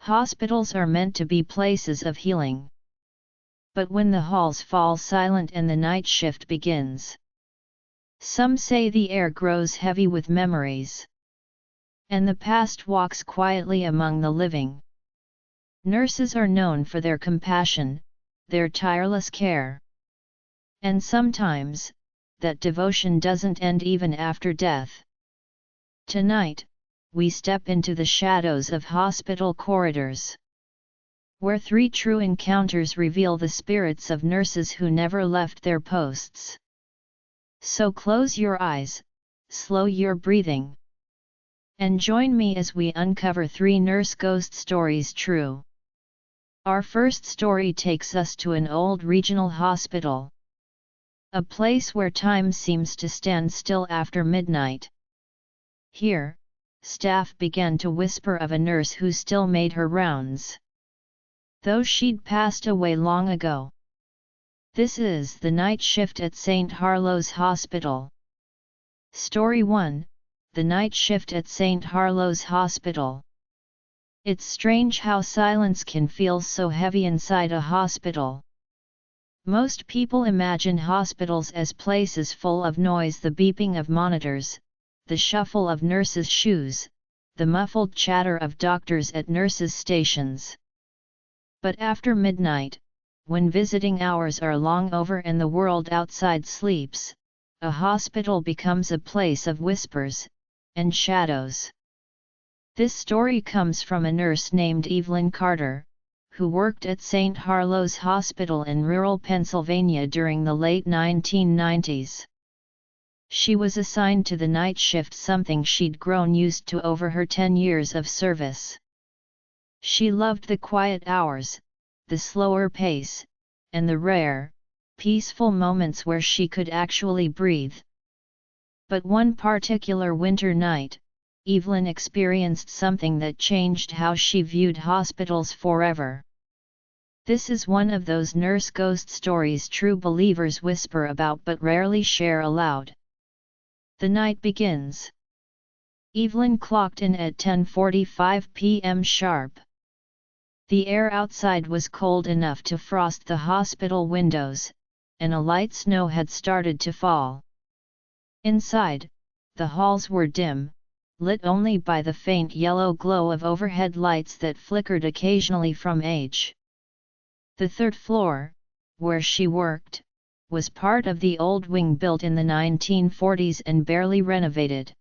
Hospitals are meant to be places of healing. But when the halls fall silent and the night shift begins, some say the air grows heavy with memories, and the past walks quietly among the living. Nurses are known for their compassion, their tireless care. And sometimes, that devotion doesn't end even after death. Tonight, we step into the shadows of hospital corridors, where 3 true encounters reveal the spirits of nurses who never left their posts. So close your eyes, slow your breathing, and join me as we uncover 3 nurse ghost stories true. Our first story takes us to an old regional hospital, a place where time seems to stand still after midnight. Here, staff began to whisper of a nurse who still made her rounds, though she'd passed away long ago. This is the night shift at St. Harlow's Hospital. Story 1: The night shift at St. Harlow's Hospital. It's strange how silence can feel so heavy inside a hospital. Most people imagine hospitals as places full of noise, the beeping of monitors, the shuffle of nurses' shoes, the muffled chatter of doctors at nurses' stations. But after midnight, when visiting hours are long over and the world outside sleeps, a hospital becomes a place of whispers and shadows. This story comes from a nurse named Evelyn Carter, who worked at St. Harlow's Hospital in rural Pennsylvania during the late 1990s. She was assigned to the night shift, something she'd grown used to over her 10 years of service. She loved the quiet hours, the slower pace, and the rare, peaceful moments where she could actually breathe. But one particular winter night, Evelyn experienced something that changed how she viewed hospitals forever. This is one of those nurse ghost stories true believers whisper about but rarely share aloud. The night begins. Evelyn clocked in at 10:45 p.m. sharp. The air outside was cold enough to frost the hospital windows, and a light snow had started to fall. Inside, the halls were dim, lit only by the faint yellow glow of overhead lights that flickered occasionally from age. The 3rd floor, where she worked, was part of the old wing built in the 1940s and barely renovated.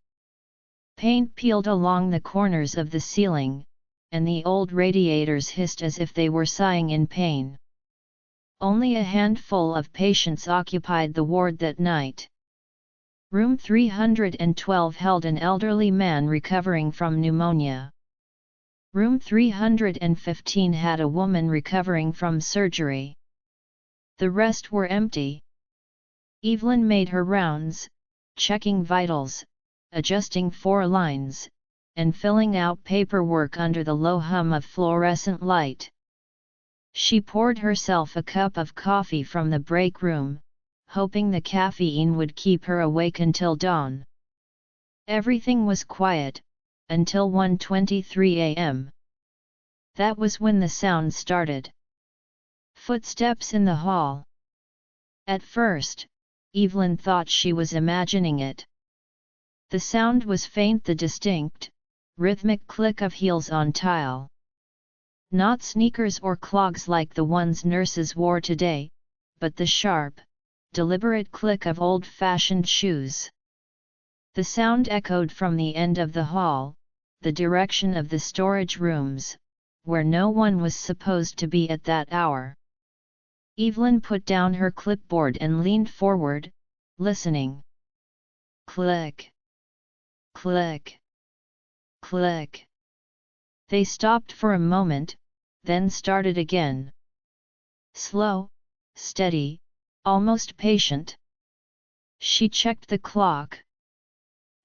Paint peeled along the corners of the ceiling, and the old radiators hissed as if they were sighing in pain. Only a handful of patients occupied the ward that night. Room 312 held an elderly man recovering from pneumonia. Room 315 had a woman recovering from surgery. The rest were empty. Evelyn made her rounds, checking vitals, adjusting 4 lines, and filling out paperwork under the low hum of fluorescent light. She poured herself a cup of coffee from the break room, hoping the caffeine would keep her awake until dawn. Everything was quiet, until 1:23 a.m. That was when the sound started. Footsteps in the hall. At first, Evelyn thought she was imagining it. The sound was faint, the distinct, rhythmic click of heels on tile. Not sneakers or clogs like the ones nurses wore today, but the sharp, deliberate click of old-fashioned shoes. The sound echoed from the end of the hall, the direction of the storage rooms, where no one was supposed to be at that hour. Evelyn put down her clipboard and leaned forward, listening. Click. Click. Click. They stopped for a moment, then started again. Slow, steady, almost patient. She checked the clock.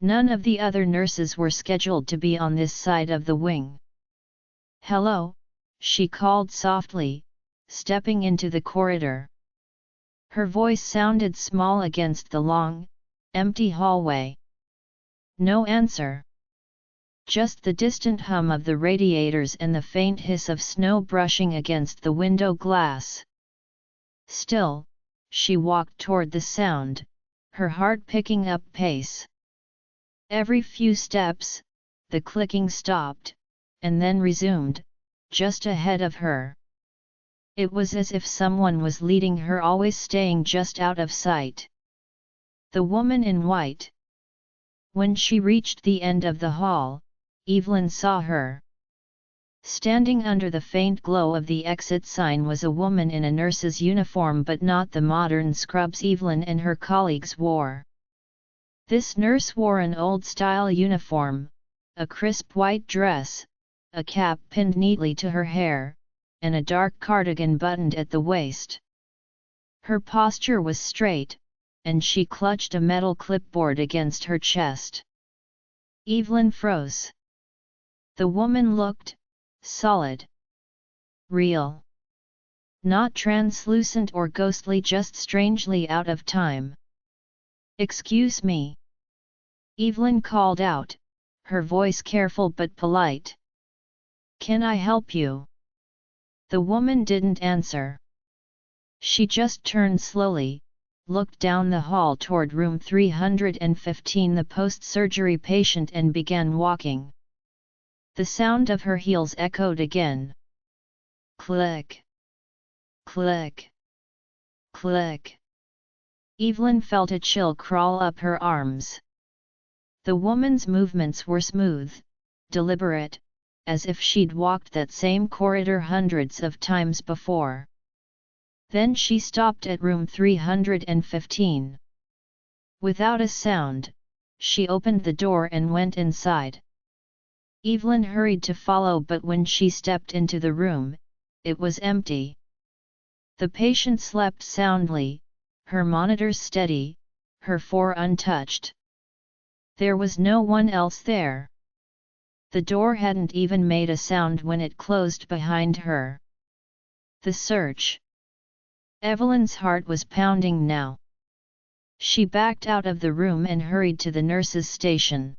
None of the other nurses were scheduled to be on this side of the wing. "Hello," she called softly, stepping into the corridor. Her voice sounded small against the long, empty hallway. No answer. just the distant hum of the radiators and the faint hiss of snow brushing against the window glass. Still, she walked toward the sound, her heart picking up pace. Every few steps, the clicking stopped, and then resumed, just ahead of her. It was as if someone was leading her, always staying just out of sight. The woman in white. When she reached the end of the hall, Evelyn saw her. Standing under the faint glow of the exit sign was a woman in a nurse's uniform, but not the modern scrubs Evelyn and her colleagues wore. This nurse wore an old-style uniform, a crisp white dress, a cap pinned neatly to her hair, and a dark cardigan buttoned at the waist. Her posture was straight, and she clutched a metal clipboard against her chest. Evelyn froze. The woman looked solid. Real. Not translucent or ghostly, just strangely out of time. "Excuse me," Evelyn called out, her voice careful but polite. "Can I help you?" The woman didn't answer. She just turned slowly, looked down the hall toward room 315, the post-surgery patient, and began walking. The sound of her heels echoed again. Click. Click. Click. Evelyn felt a chill crawl up her arms. The woman's movements were smooth, deliberate, as if she'd walked that same corridor hundreds of times before. Then she stopped at room 315. Without a sound, she opened the door and went inside. Evelyn hurried to follow, but when she stepped into the room, it was empty. The patient slept soundly, her monitors steady, her floor untouched. There was no one else there. The door hadn't even made a sound when it closed behind her. The search. Evelyn's heart was pounding now. She backed out of the room and hurried to the nurse's station.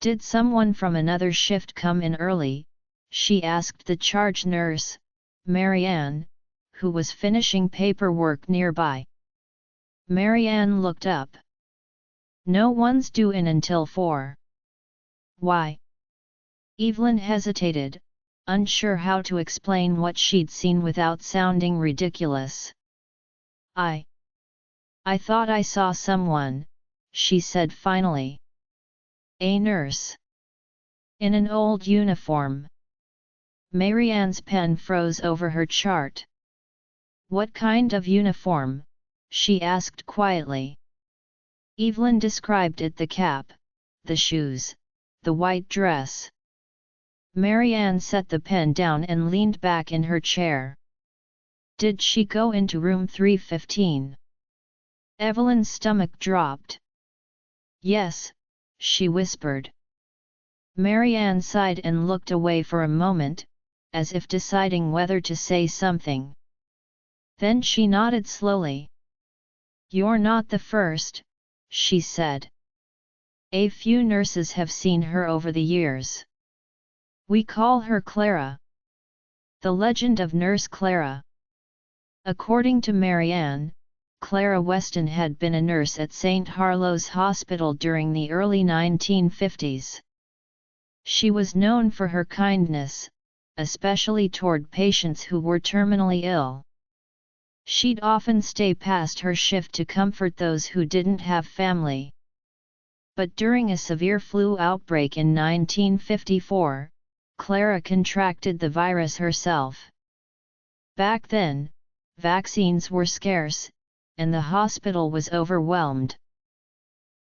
"Did someone from another shift come in early?" she asked the charge nurse, Marianne, who was finishing paperwork nearby. Marianne looked up. "No one's due in until 4. "Why?" Evelyn hesitated, unsure how to explain what she'd seen without sounding ridiculous. I thought I saw someone," she said finally. "A nurse. In an old uniform." Marianne's pen froze over her chart. "What kind of uniform?" she asked quietly. Evelyn described it: the cap, the shoes, the white dress. Marianne set the pen down and leaned back in her chair. "Did she go into room 315? Evelyn's stomach dropped. "Yes," she whispered. Marianne sighed and looked away for a moment, as if deciding whether to say something. Then she nodded slowly. "You're not the first," she said. "A few nurses have seen her over the years. We call her Clara. The legend of Nurse Clara." According to Marianne, Clara Weston had been a nurse at St. Harlow's Hospital during the early 1950s. She was known for her kindness, especially toward patients who were terminally ill. She'd often stay past her shift to comfort those who didn't have family. But during a severe flu outbreak in 1954, Clara contracted the virus herself. Back then, vaccines were scarce, and the hospital was overwhelmed.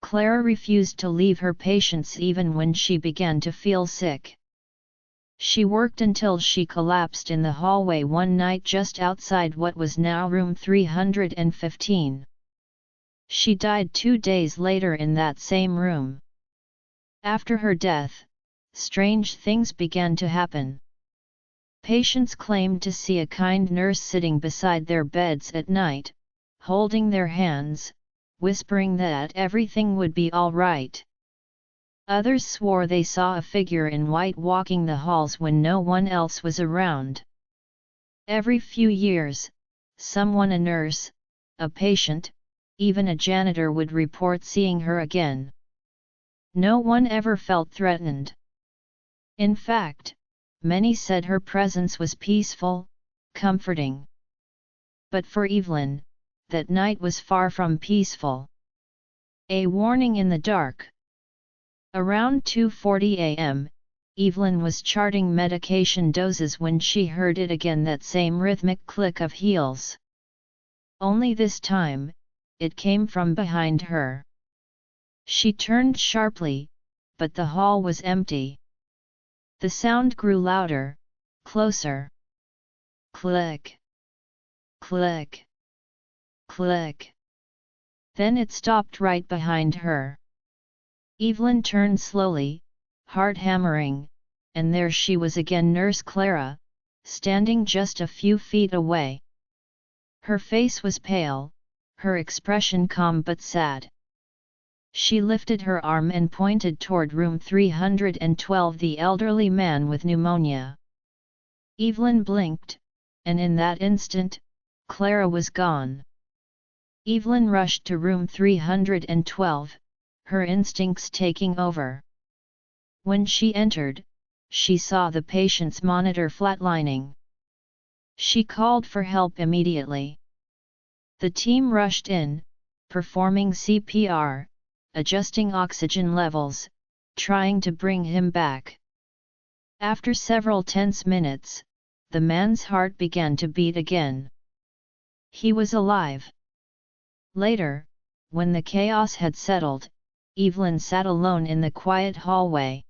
Clara refused to leave her patients even when she began to feel sick. She worked until she collapsed in the hallway one night just outside what was now room 315. She died 2 days later in that same room. After her death, strange things began to happen. Patients claimed to see a kind nurse sitting beside their beds at night, holding their hands, whispering that everything would be all right. Others swore they saw a figure in white walking the halls when no one else was around. Every few years, someone, a nurse, a patient, even a janitor, would report seeing her again. No one ever felt threatened. In fact, many said her presence was peaceful, comforting. But for Evelyn, that night was far from peaceful. A warning in the dark. Around 2:40 a.m., Evelyn was charting medication doses when she heard it again, that same rhythmic click of heels. Only this time, it came from behind her. She turned sharply, but the hall was empty. The sound grew louder, closer. Click. Click. Click. Then it stopped right behind her. Evelyn turned slowly, heart hammering, and there she was again, Nurse Clara, standing just a few feet away. Her face was pale, her expression calm but sad. She lifted her arm and pointed toward room 312, the elderly man with pneumonia. Evelyn blinked, and in that instant, Clara was gone. Evelyn rushed to room 312, her instincts taking over. When she entered, she saw the patient's monitor flatlining. She called for help immediately. The team rushed in, performing CPR, adjusting oxygen levels, trying to bring him back. After several tense minutes, the man's heart began to beat again. He was alive. Later, when the chaos had settled, Evelyn sat alone in the quiet hallway.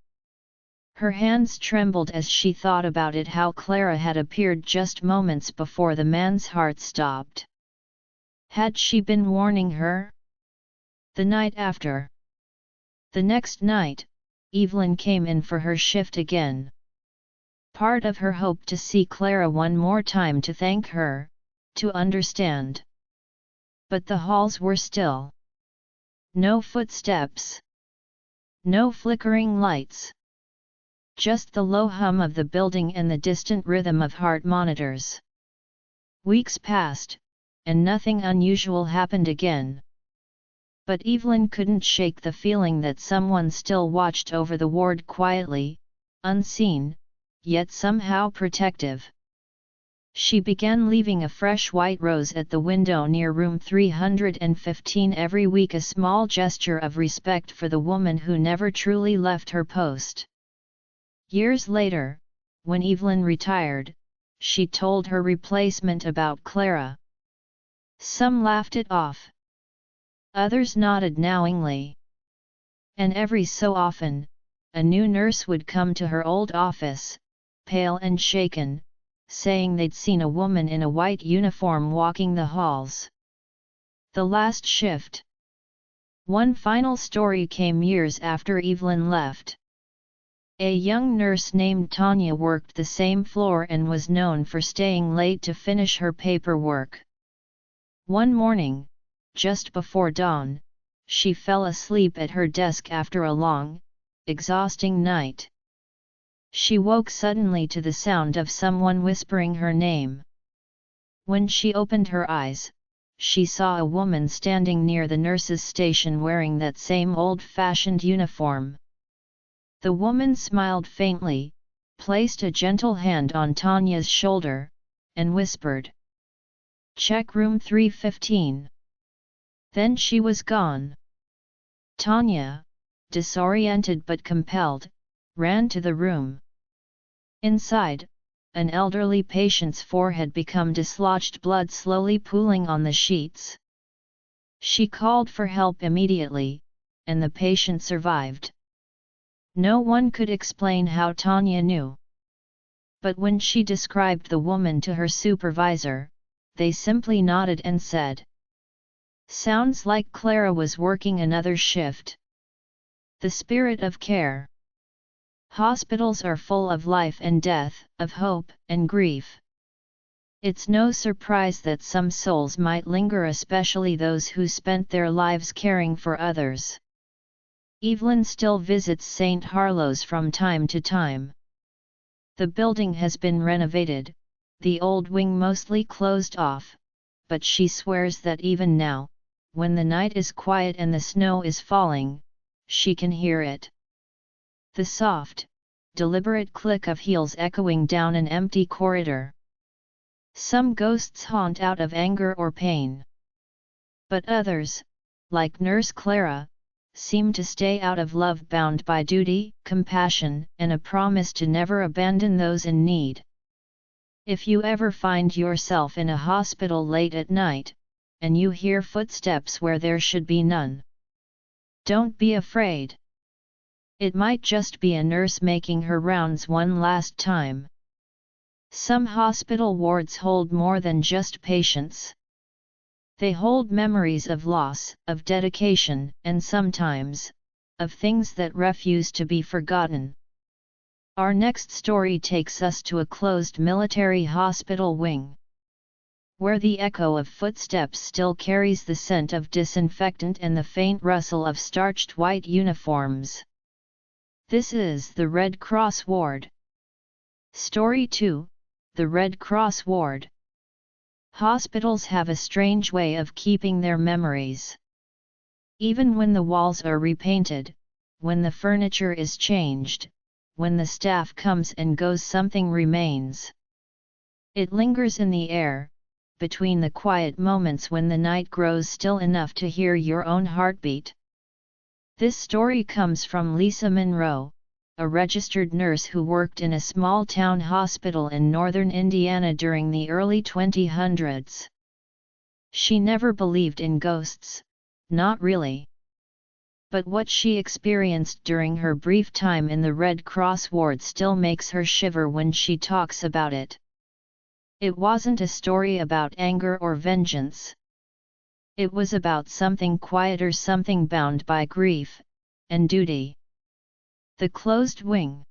Her hands trembled as she thought about it, how Clara had appeared just moments before the man's heart stopped. Had she been warning her? The night after. The next night, Evelyn came in for her shift again. Part of her hoped to see Clara one more time, to thank her, to understand. But the halls were still. No footsteps. No flickering lights. Just the low hum of the building and the distant rhythm of heart monitors. Weeks passed, and nothing unusual happened again. But Evelyn couldn't shake the feeling that someone still watched over the ward quietly, unseen, yet somehow protective. She began leaving a fresh white rose at the window near room 315 every week, a small gesture of respect for the woman who never truly left her post. Years later, when Evelyn retired, she told her replacement about Clara. Some laughed it off. Others nodded knowingly. And every so often, a new nurse would come to her old office, pale and shaken, saying they'd seen a woman in a white uniform walking the halls. The last shift. One final story came years after Evelyn left. A young nurse named Tanya worked the same floor and was known for staying late to finish her paperwork. One morning, just before dawn, she fell asleep at her desk after a long, exhausting night. She woke suddenly to the sound of someone whispering her name. When she opened her eyes, she saw a woman standing near the nurse's station wearing that same old-fashioned uniform. The woman smiled faintly, placed a gentle hand on Tanya's shoulder, and whispered, "Check room 315. Then she was gone. Tanya, disoriented but compelled, ran to the room. Inside, an elderly patient's forehead became dislodged, blood slowly pooling on the sheets. She called for help immediately, and the patient survived. No one could explain how Tanya knew. But when she described the woman to her supervisor, they simply nodded and said, "Sounds like Clara was working another shift." The spirit of care. Hospitals are full of life and death, of hope and grief. It's no surprise that some souls might linger, especially those who spent their lives caring for others. Evelyn still visits St. Harlow's from time to time. The building has been renovated, the old wing mostly closed off, but she swears that even now, when the night is quiet and the snow is falling, she can hear it. The soft, deliberate click of heels echoing down an empty corridor. Some ghosts haunt out of anger or pain. But others, like Nurse Clara, seem to stay out of love, bound by duty, compassion, and a promise to never abandon those in need. If you ever find yourself in a hospital late at night, and you hear footsteps where there should be none, don't be afraid. It might just be a nurse making her rounds one last time. Some hospital wards hold more than just patients. They hold memories of loss, of dedication, and sometimes, of things that refuse to be forgotten. Our next story takes us to a closed military hospital wing, where the echo of footsteps still carries the scent of disinfectant and the faint rustle of starched white uniforms. This is the Red Cross Ward. Story 2, the Red Cross Ward. Hospitals have a strange way of keeping their memories. Even when the walls are repainted, when the furniture is changed, when the staff comes and goes, something remains. It lingers in the air, between the quiet moments when the night grows still enough to hear your own heartbeat. This story comes from Lisa Monroe, a registered nurse who worked in a small-town hospital in northern Indiana during the early 2000s. She never believed in ghosts, not really. But what she experienced during her brief time in the Red Cross ward still makes her shiver when she talks about it. It wasn't a story about anger or vengeance. It was about something quieter, something bound by grief and duty. The closed wing.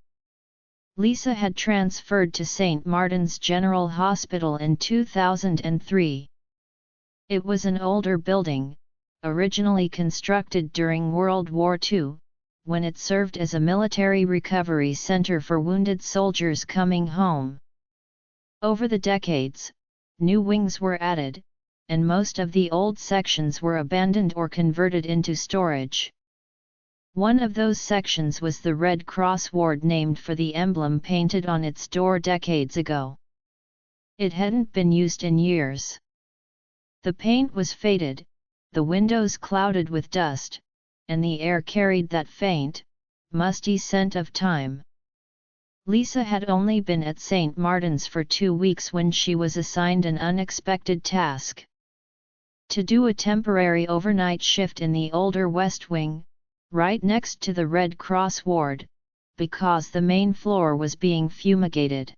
Lisa had transferred to St. Martin's General Hospital in 2003. It was an older building, originally constructed during World War II, when it served as a military recovery center for wounded soldiers coming home. Over the decades, new wings were added, and most of the old sections were abandoned or converted into storage. One of those sections was the Red Cross ward, named for the emblem painted on its door decades ago. It hadn't been used in years. The paint was faded, the windows clouded with dust, and the air carried that faint, musty scent of time. Lisa had only been at St. Martin's for 2 weeks when she was assigned an unexpected task. To do a temporary overnight shift in the older West Wing, right next to the Red Cross ward, because the main floor was being fumigated.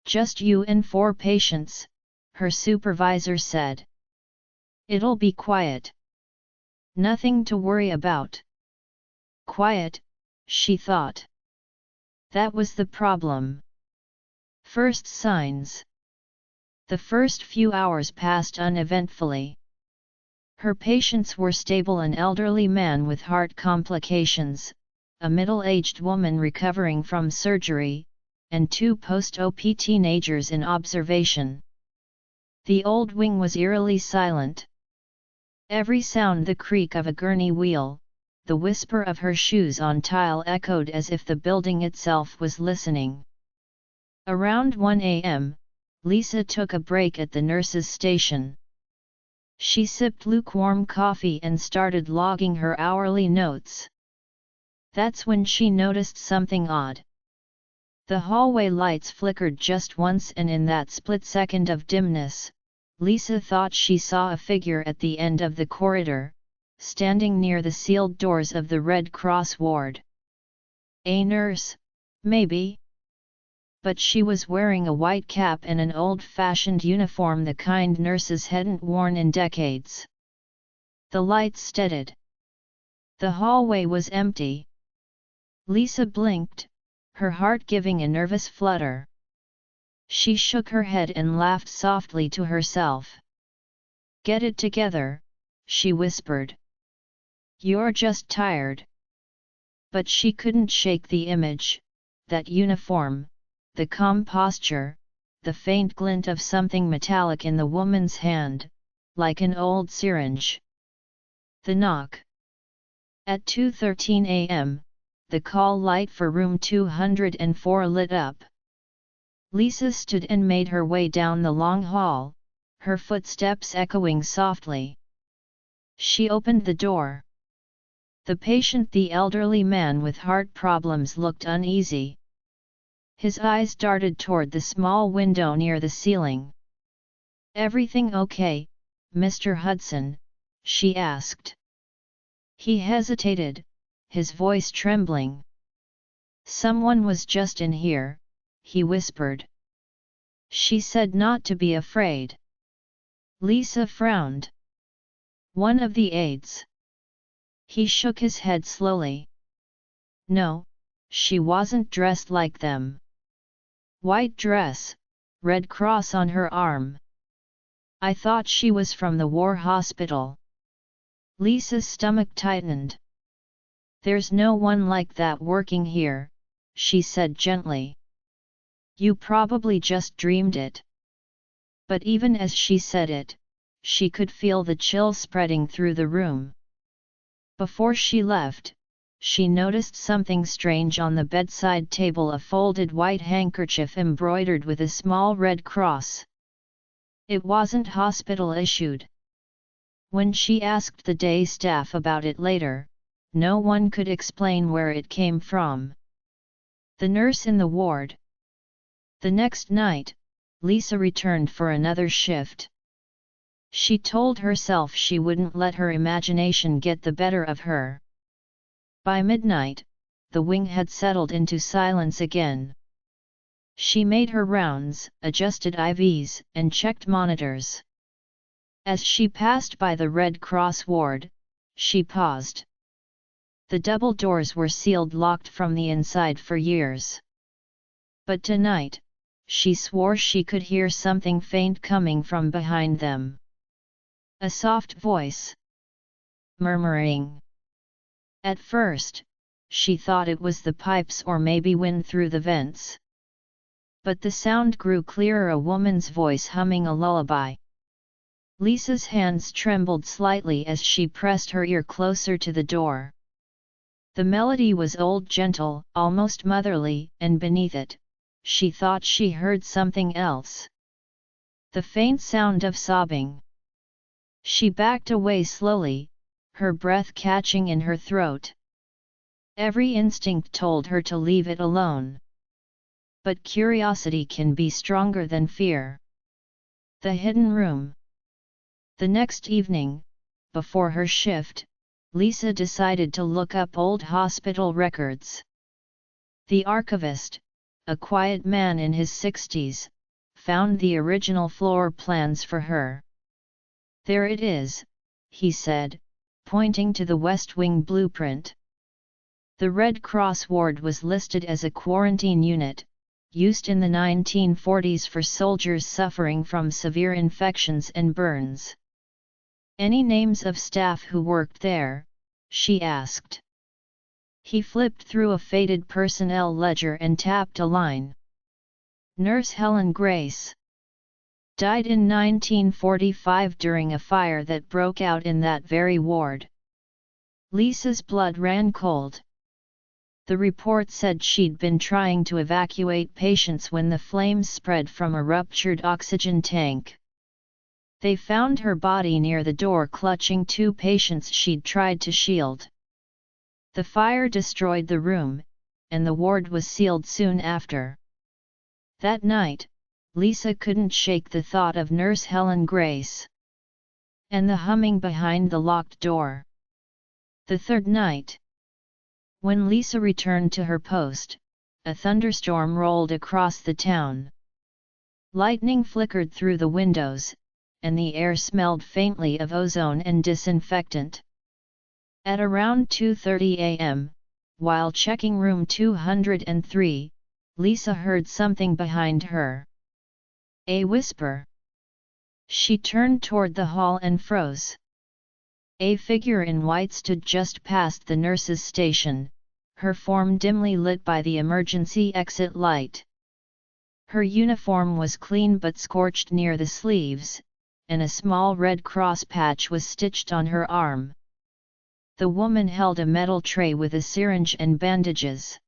"Just you and 4 patients," her supervisor said. "It'll be quiet. Nothing to worry about." Quiet, she thought. That was the problem. First signs. The first few hours passed uneventfully. Her patients were stable: an elderly man with heart complications, a middle-aged woman recovering from surgery, and 2 post-op teenagers in observation. The old wing was eerily silent. Every sound, the creak of a gurney wheel, the whisper of her shoes on tile, echoed as if the building itself was listening. Around 1 a.m., Lisa took a break at the nurse's station. She sipped lukewarm coffee and started logging her hourly notes. That's when she noticed something odd. The hallway lights flickered just once, and in that split second of dimness, Lisa thought she saw a figure at the end of the corridor, standing near the sealed doors of the Red Cross ward. A nurse, maybe? But she was wearing a white cap and an old-fashioned uniform, the kind nurses hadn't worn in decades. The lights steadied. The hallway was empty. Lisa blinked, her heart giving a nervous flutter. She shook her head and laughed softly to herself. "Get it together," she whispered. "You're just tired." But she couldn't shake the image, that uniform, the calm posture, the faint glint of something metallic in the woman's hand, like an old syringe. The knock. At 2:13 a.m., the call light for room 204 lit up. Lisa stood and made her way down the long hall, her footsteps echoing softly. She opened the door. The patient, the elderly man with heart problems, looked uneasy. His eyes darted toward the small window near the ceiling. "Everything okay, Mr. Hudson?" she asked. He hesitated, his voice trembling. "Someone was just in here," he whispered. She said not to be afraid. Lisa frowned. "One of the aides?" He shook his head slowly. "No, she wasn't dressed like them. White dress, red cross on her arm. I thought she was from the war hospital." Lisa's stomach tightened. "There's no one like that working here," she said gently. "You probably just dreamed it." But even as she said it, she could feel the chill spreading through the room. Before she left, she noticed something strange on the bedside table: a folded white handkerchief embroidered with a small red cross. It wasn't hospital issued. When she asked the day staff about it later, no one could explain where it came from. The nurse in the ward. The next night, Lisa returned for another shift. She told herself she wouldn't let her imagination get the better of her. By midnight, the wing had settled into silence again. She made her rounds, adjusted IVs, and checked monitors. As she passed by the Red Cross ward, she paused. The double doors were sealed, locked from the inside for years. But tonight, she swore she could hear something faint coming from behind them. A soft voice. Murmuring. At first, she thought it was the pipes or maybe wind through the vents. But the sound grew clearer, a woman's voice humming a lullaby. Lisa's hands trembled slightly as she pressed her ear closer to the door. The melody was old, gentle, almost motherly, and beneath it, she thought she heard something else. The faint sound of sobbing. She backed away slowly, her breath catching in her throat. Every instinct told her to leave it alone. But curiosity can be stronger than fear. The hidden room. The next evening, before her shift, Lisa decided to look up old hospital records. The archivist, a quiet man in his 60s, found the original floor plans for her. "There it is," he said, pointing to the West Wing blueprint. The Red Cross ward was listed as a quarantine unit, used in the 1940s for soldiers suffering from severe infections and burns. "Any names of staff who worked there?" she asked. He flipped through a faded personnel ledger and tapped a line. "Nurse Helen Grace. Died in 1945 during a fire that broke out in that very ward." Lisa's blood ran cold. The report said she'd been trying to evacuate patients when the flames spread from a ruptured oxygen tank. They found her body near the door, clutching two patients she'd tried to shield. The fire destroyed the room, and the ward was sealed soon after. That night, Lisa couldn't shake the thought of Nurse Helen Grace. And the humming behind the locked door. The third night. When Lisa returned to her post, a thunderstorm rolled across the town. Lightning flickered through the windows, and the air smelled faintly of ozone and disinfectant. At around 2:30 a.m., while checking room 203, Lisa heard something behind her. A whisper. She turned toward the hall and froze. A figure in white stood just past the nurse's station, her form dimly lit by the emergency exit light. Her uniform was clean but scorched near the sleeves, and a small red cross patch was stitched on her arm. The woman held a metal tray with a syringe and bandages.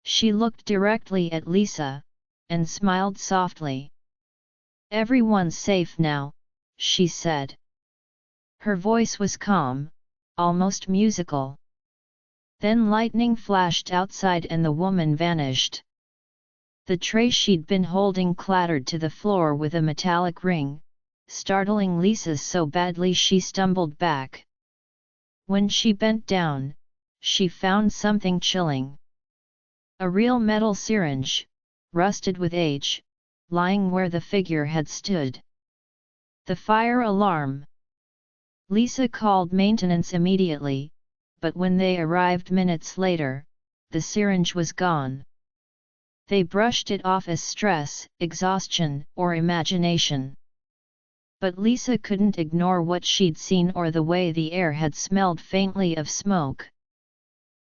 She looked directly at Lisa, and smiled softly. "Everyone's safe now," she said. Her voice was calm, almost musical. Then lightning flashed outside and the woman vanished. The tray she'd been holding clattered to the floor with a metallic ring, startling Lisa so badly she stumbled back. When she bent down, she found something chilling. A real metal syringe, rusted with age, lying where the figure had stood. The fire alarm. Lisa called maintenance immediately, but when they arrived minutes later, the syringe was gone. They brushed it off as stress, exhaustion, or imagination. But Lisa couldn't ignore what she'd seen or the way the air had smelled faintly of smoke.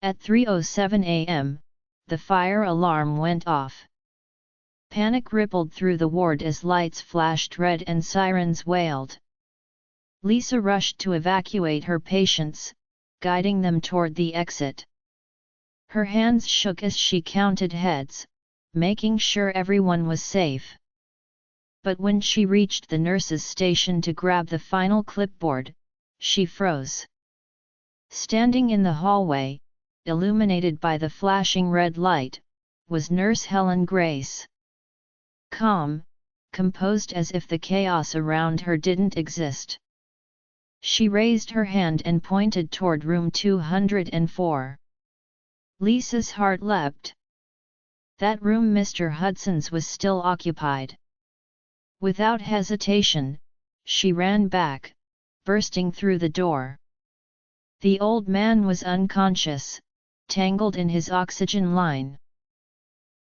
At 3:07 a.m., the fire alarm went off. Panic rippled through the ward as lights flashed red and sirens wailed. Lisa rushed to evacuate her patients, guiding them toward the exit. Her hands shook as she counted heads, making sure everyone was safe. But when she reached the nurse's station to grab the final clipboard, she froze. Standing in the hallway, illuminated by the flashing red light, was Nurse Helen Grace. Calm, composed as if the chaos around her didn't exist. She raised her hand and pointed toward room 204. Lisa's heart leapt. That room, Mr. Hudson's, was still occupied. Without hesitation, she ran back, bursting through the door. The old man was unconscious, tangled in his oxygen line.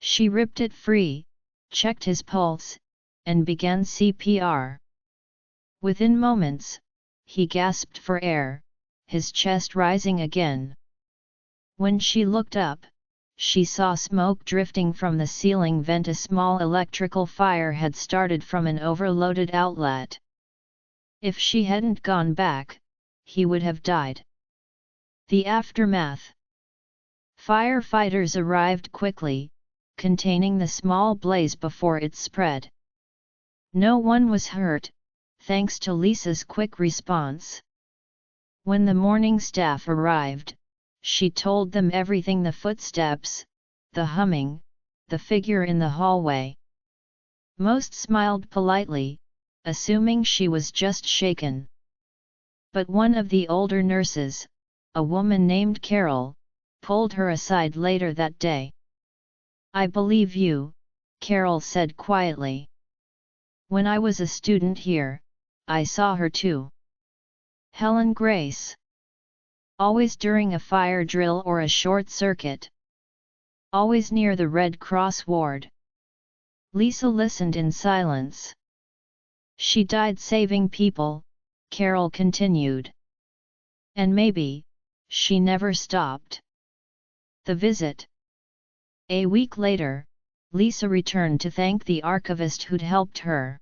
She ripped it free, checked his pulse, and began CPR. Within moments, he gasped for air, his chest rising again. When she looked up, she saw smoke drifting from the ceiling vent. A small electrical fire had started from an overloaded outlet. If she hadn't gone back, he would have died. The aftermath. Firefighters arrived quickly, containing the small blaze before it spread. No one was hurt, thanks to Lisa's quick response. When the morning staff arrived, she told them everything: the footsteps, the humming, the figure in the hallway. Most smiled politely, assuming she was just shaken. But one of the older nurses, a woman named Carol, pulled her aside later that day. "I believe you," Carol said quietly. "When I was a student here, I saw her too." Helen Grace. Always during a fire drill or a short circuit. Always near the Red Cross ward. Lisa listened in silence. "She died saving people," Carol continued. "And maybe, she never stopped." The visit. A week later, Lisa returned to thank the archivist who'd helped her.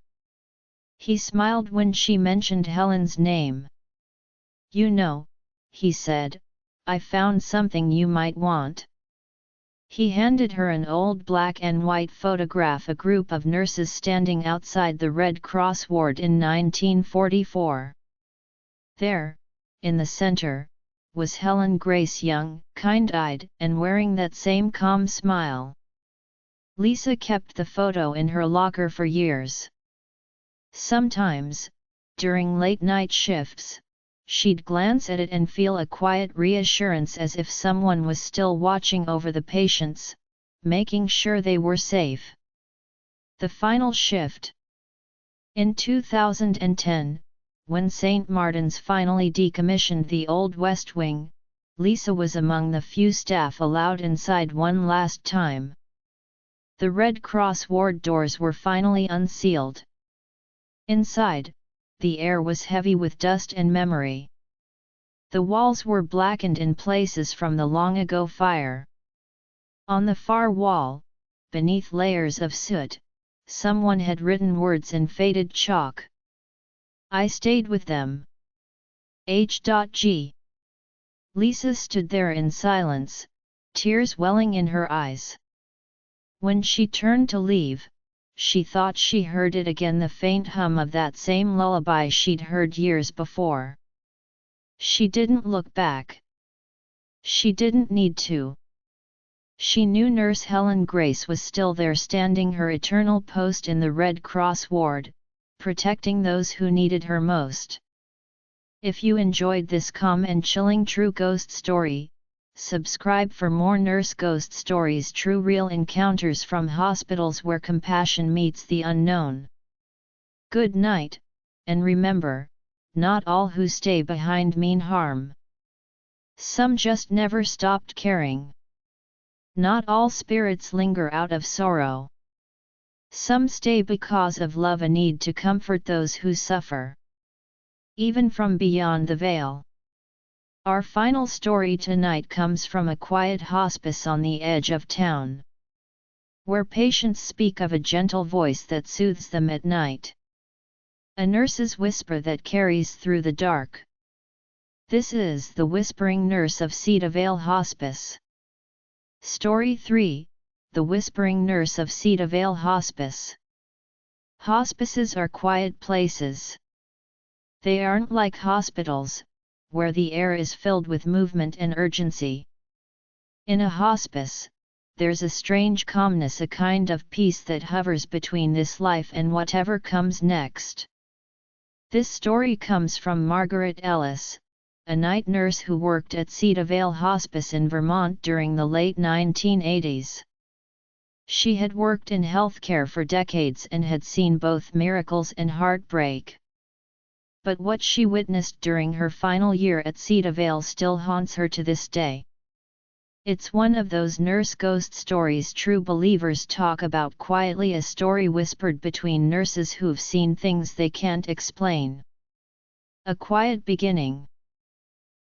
He smiled when she mentioned Helen's name. "You know," he said, "I found something you might want." He handed her an old black and white photograph, a group of nurses standing outside the Red Cross ward in 1944. There, in the center, was Helen Grace, young, kind-eyed, and wearing that same calm smile. Lisa kept the photo in her locker for years. Sometimes, during late-night shifts, she'd glance at it and feel a quiet reassurance, as if someone was still watching over the patients, making sure they were safe. The final shift. In 2010, when St. Martin's finally decommissioned the old West Wing, Lisa was among the few staff allowed inside one last time. The Red Cross ward doors were finally unsealed. Inside, the air was heavy with dust and memory. The walls were blackened in places from the long-ago fire. On the far wall, beneath layers of soot, someone had written words in faded chalk. I stayed with them. H.G. Lisa stood there in silence, tears welling in her eyes. When she turned to leave, she thought she heard it again, the faint hum of that same lullaby she'd heard years before. She didn't look back. She didn't need to. She knew Nurse Helen Grace was still there, standing her eternal post in the Red Cross ward, protecting those who needed her most. If you enjoyed this calm and chilling true ghost story, subscribe for more nurse ghost stories, true real encounters from hospitals where compassion meets the unknown. Good night, and remember, not all who stay behind mean harm. Some just never stopped caring. Not all spirits linger out of sorrow. Some stay because of love, a need to comfort those who suffer. Even from beyond the veil. Our final story tonight comes from a quiet hospice on the edge of town, where patients speak of a gentle voice that soothes them at night. A nurse's whisper that carries through the dark. This is the Whispering Nurse of Cedarvale Hospice. Story 3, The Whispering Nurse of Cedarvale Hospice. Hospices are quiet places. They aren't like hospitals, where the air is filled with movement and urgency. In a hospice, there's a strange calmness, a kind of peace that hovers between this life and whatever comes next. This story comes from Margaret Ellis, a night nurse who worked at Cedarvale Hospice in Vermont during the late 1980s. She had worked in healthcare for decades and had seen both miracles and heartbreak. But what she witnessed during her final year at Cedarvale still haunts her to this day. It's one of those nurse ghost stories true believers talk about quietly, a story whispered between nurses who've seen things they can't explain. A quiet beginning.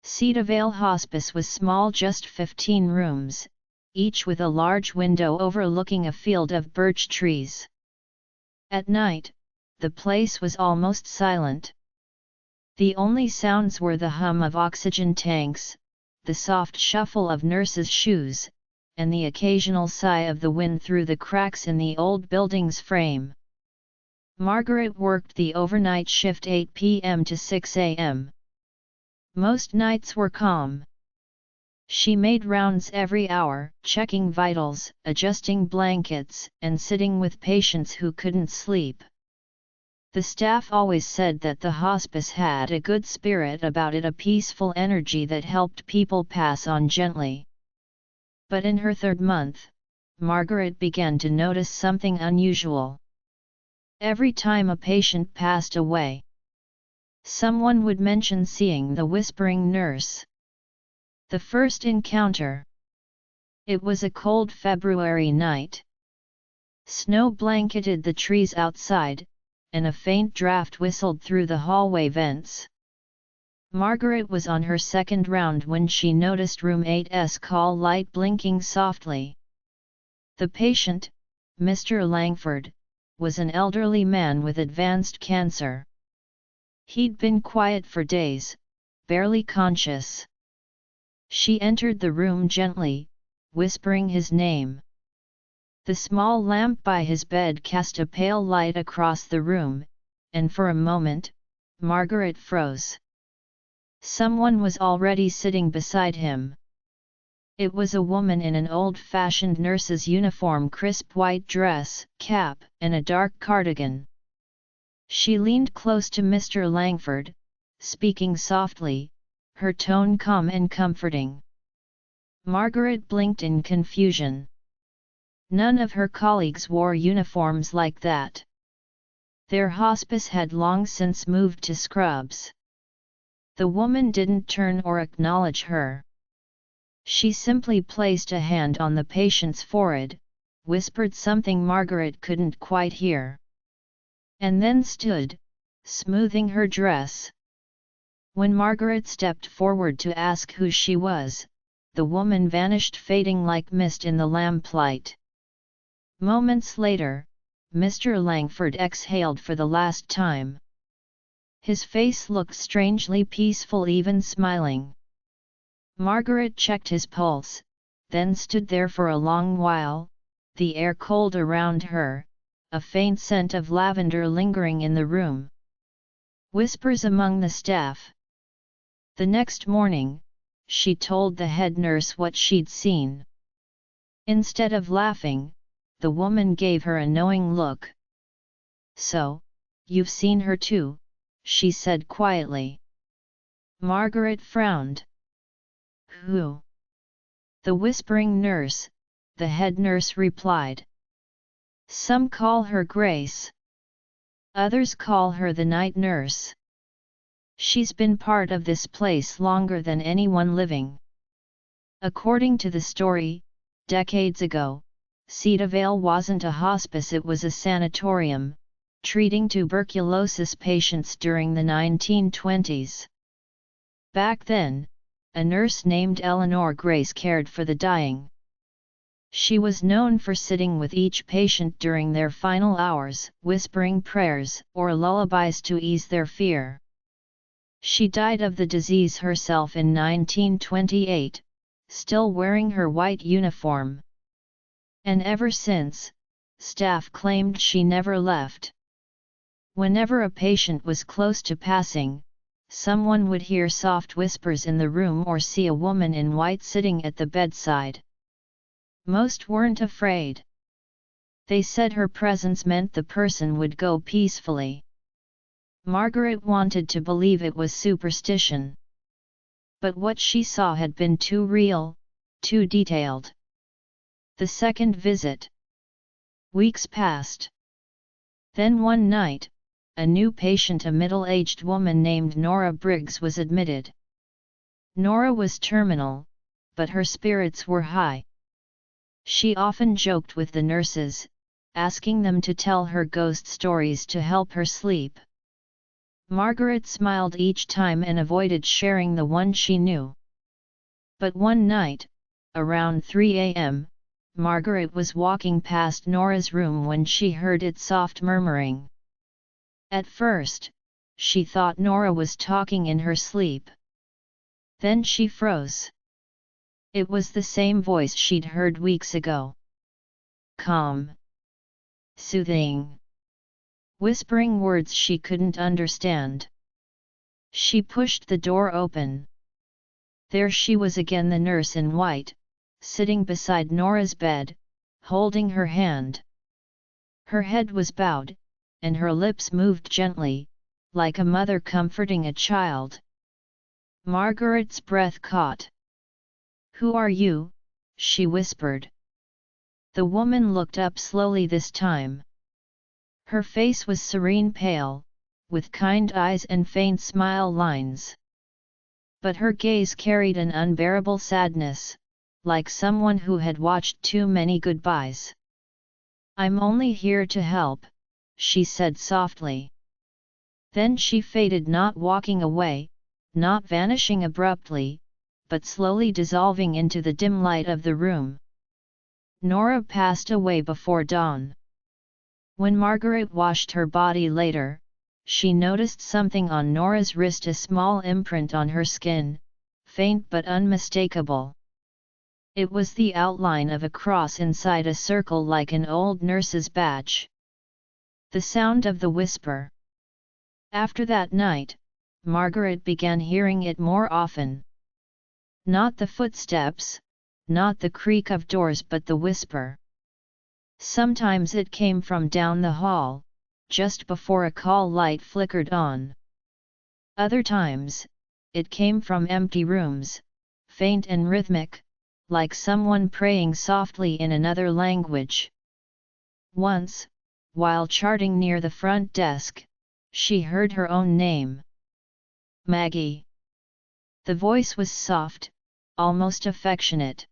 Cedarvale Hospice was small, just 15 rooms, each with a large window overlooking a field of birch trees. At night, the place was almost silent. The only sounds were the hum of oxygen tanks, the soft shuffle of nurses' shoes, and the occasional sigh of the wind through the cracks in the old building's frame. Margaret worked the overnight shift 8 p.m. to 6 a.m. Most nights were calm. She made rounds every hour, checking vitals, adjusting blankets, and sitting with patients who couldn't sleep. The staff always said that the hospice had a good spirit about it, a peaceful energy that helped people pass on gently. But in her third month, Margaret began to notice something unusual. Every time a patient passed away, someone would mention seeing the whispering nurse. The first encounter. It was a cold February night. Snow blanketed the trees outside, and a faint draft whistled through the hallway vents. Margaret was on her second round when she noticed room 8's call light blinking softly. The patient, Mr. Langford, was an elderly man with advanced cancer. He'd been quiet for days, barely conscious. She entered the room gently, whispering his name. The small lamp by his bed cast a pale light across the room, and for a moment, Margaret froze. Someone was already sitting beside him. It was a woman in an old-fashioned nurse's uniform, crisp white dress, cap, and a dark cardigan. She leaned close to Mr. Langford, speaking softly, her tone calm and comforting. Margaret blinked in confusion. None of her colleagues wore uniforms like that. Their hospice had long since moved to scrubs. The woman didn't turn or acknowledge her. She simply placed a hand on the patient's forehead, whispered something Margaret couldn't quite hear, and then stood, smoothing her dress. When Margaret stepped forward to ask who she was, the woman vanished, fading like mist in the lamplight. Moments later, Mr. Langford exhaled for the last time. His face looked strangely peaceful, even smiling. Margaret checked his pulse, then stood there for a long while, the air cold around her, a faint scent of lavender lingering in the room. Whispers among the staff. The next morning, she told the head nurse what she'd seen. Instead of laughing, the woman gave her a knowing look. "So, you've seen her too," she said quietly. Margaret frowned. "Who?" "The whispering nurse," the head nurse replied. "Some call her Grace. Others call her the night nurse. She's been part of this place longer than anyone living. According to the story, decades ago, Cedarvale wasn't a hospice, it was a sanatorium, treating tuberculosis patients during the 1920s. Back then, a nurse named Eleanor Grace cared for the dying. She was known for sitting with each patient during their final hours, whispering prayers or lullabies to ease their fear. She died of the disease herself in 1928, still wearing her white uniform. And ever since, staff claimed she never left. Whenever a patient was close to passing, someone would hear soft whispers in the room or see a woman in white sitting at the bedside. Most weren't afraid. They said her presence meant the person would go peacefully. Margaret wanted to believe it was superstition. But what she saw had been too real, too detailed. The second visit. Weeks passed. Then one night, a new patient, a middle-aged woman named Nora Briggs, was admitted. Nora was terminal, but her spirits were high. She often joked with the nurses, asking them to tell her ghost stories to help her sleep. Margaret smiled each time and avoided sharing the one she knew. But one night, around 3 a.m., Margaret was walking past Nora's room when she heard its soft murmuring. At first, she thought Nora was talking in her sleep. Then she froze. It was the same voice she'd heard weeks ago. Calm. Soothing. Whispering words she couldn't understand. She pushed the door open. There she was again, the nurse in white, sitting beside Nora's bed, holding her hand. Her head was bowed, and her lips moved gently, like a mother comforting a child. Margaret's breath caught. "Who are you?" she whispered. The woman looked up slowly this time. Her face was serene, pale, with kind eyes and faint smile lines. But her gaze carried an unbearable sadness, like someone who had watched too many goodbyes. "I'm only here to help," she said softly. Then she faded, not walking away, not vanishing abruptly, but slowly dissolving into the dim light of the room. Nora passed away before dawn. When Margaret washed her body later, she noticed something on Nora's wrist, a small imprint on her skin, faint but unmistakable. It was the outline of a cross inside a circle, like an old nurse's badge. The sound of the whisper. After that night, Margaret began hearing it more often. Not the footsteps, not the creak of doors, but the whisper. Sometimes it came from down the hall, just before a call light flickered on. Other times, it came from empty rooms, faint and rhythmic, like someone praying softly in another language. Once, while charting near the front desk, she heard her own name. Maggie. The voice was soft, almost affectionate.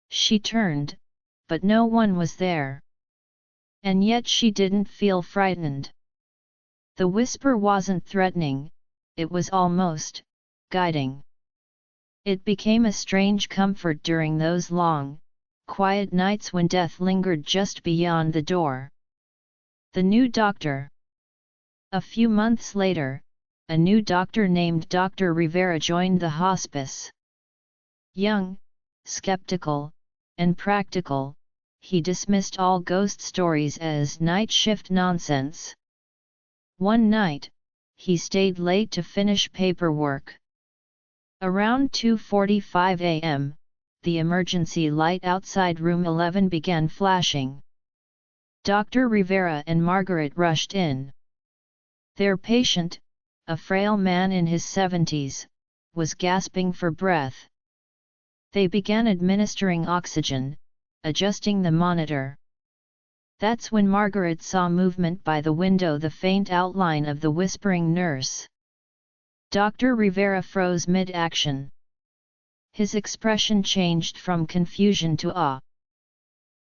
She turned, but no one was there. And yet she didn't feel frightened. The whisper wasn't threatening, it was almost guiding. It became a strange comfort during those long, quiet nights when death lingered just beyond the door. The new doctor. A few months later, a new doctor named Dr. Rivera joined the hospice. Young, skeptical, and practical, he dismissed all ghost stories as night shift nonsense. One night, he stayed late to finish paperwork. Around 2:45 a.m., the emergency light outside room 11 began flashing. Dr. Rivera and Margaret rushed in. Their patient, a frail man in his 70s, was gasping for breath. They began administering oxygen, adjusting the monitor. That's when Margaret saw movement by the window, the faint outline of the whispering nurse. Dr. Rivera froze mid-action. His expression changed from confusion to awe.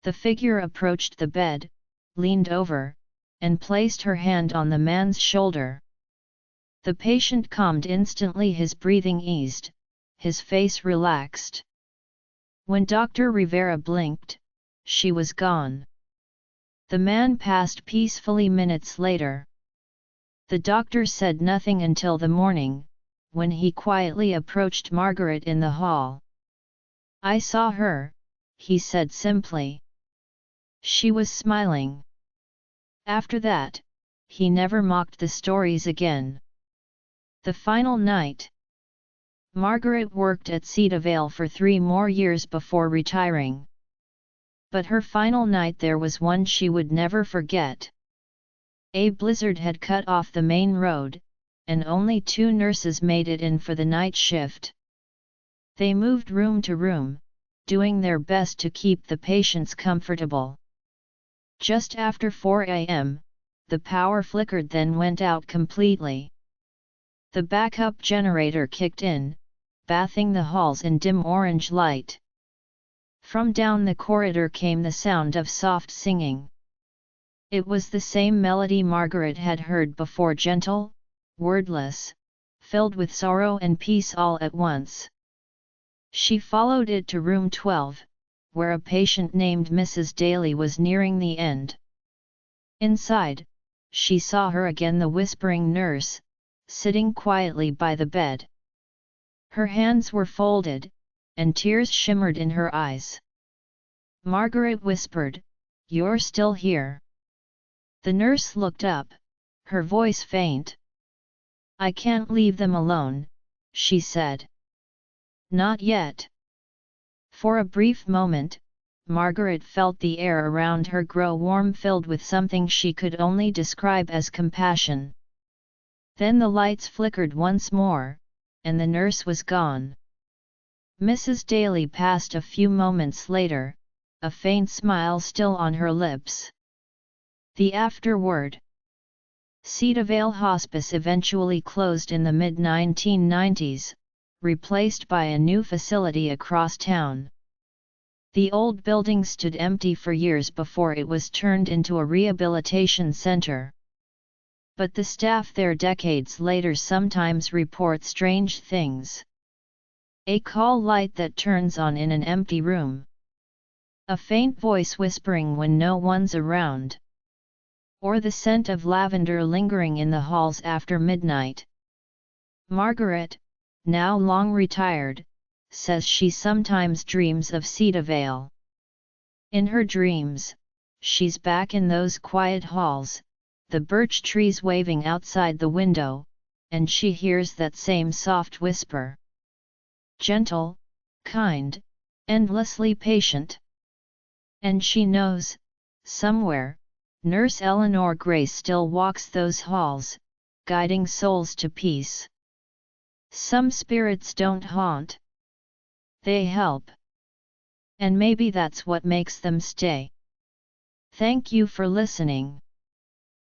The figure approached the bed, leaned over, and placed her hand on the man's shoulder. The patient calmed instantly, his breathing eased, his face relaxed. When Dr. Rivera blinked, she was gone. The man passed peacefully minutes later. The doctor said nothing until the morning, when he quietly approached Margaret in the hall. "I saw her," he said simply. She was smiling. After that, he never mocked the stories again. The final night. Margaret worked at Cedarvale for 3 more years before retiring. But her final night there was one she would never forget. A blizzard had cut off the main road, and only 2 nurses made it in for the night shift. They moved room to room, doing their best to keep the patients comfortable. Just after 4 a.m., the power flickered, then went out completely. The backup generator kicked in, bathing the halls in dim orange light. From down the corridor came the sound of soft singing. It was the same melody Margaret had heard before, gentle, wordless, filled with sorrow and peace all at once. She followed it to room 12, where a patient named Mrs. Daly was nearing the end. Inside, she saw her again, the whispering nurse, sitting quietly by the bed. Her hands were folded, and tears shimmered in her eyes. Margaret whispered, "You're still here." The nurse looked up, her voice faint. "I can't leave them alone," she said. "Not yet." For a brief moment, Margaret felt the air around her grow warm, filled with something she could only describe as compassion. Then the lights flickered once more, and the nurse was gone. Mrs. Daly passed a few moments later, a faint smile still on her lips. The afterword. Cedarvale Hospice eventually closed in the mid-1990s, replaced by a new facility across town. The old building stood empty for years before it was turned into a rehabilitation center. But the staff there decades later sometimes report strange things. A call light that turns on in an empty room. A faint voice whispering when no one's around. Or the scent of lavender lingering in the halls after midnight. Margaret, now long retired, says she sometimes dreams of Cedarvale. In her dreams, she's back in those quiet halls, the birch trees waving outside the window, and she hears that same soft whisper. Gentle, kind, endlessly patient. And she knows, somewhere, Nurse Eleanor Grace still walks those halls, guiding souls to peace. Some spirits don't haunt. They help. And maybe that's what makes them stay. Thank you for listening.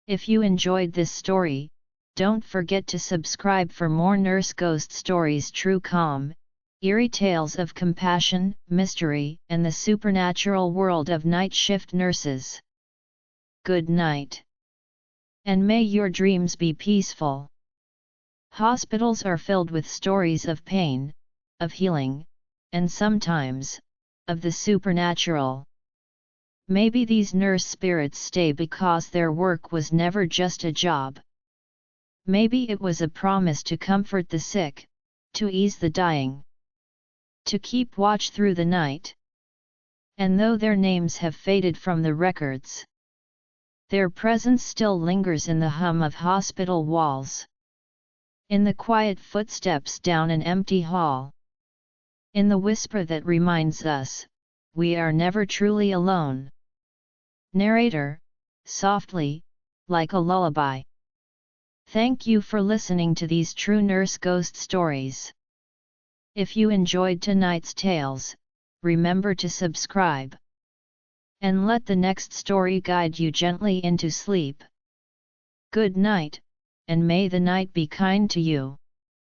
If you enjoyed this story, don't forget to subscribe for more nurse ghost stories, true calm, eerie tales of compassion, mystery, and the supernatural world of night shift nurses. Good night. And may your dreams be peaceful. Hospitals are filled with stories of pain, of healing, and sometimes, of the supernatural. Maybe these nurse spirits stay because their work was never just a job. Maybe it was a promise to comfort the sick, to ease the dying, to keep watch through the night. And though their names have faded from the records, their presence still lingers in the hum of hospital walls, in the quiet footsteps down an empty hall, in the whisper that reminds us, we are never truly alone. Narrator, softly, like a lullaby. Thank you for listening to these true nurse ghost stories. If you enjoyed tonight's tales, remember to subscribe. And let the next story guide you gently into sleep. Good night, and may the night be kind to you.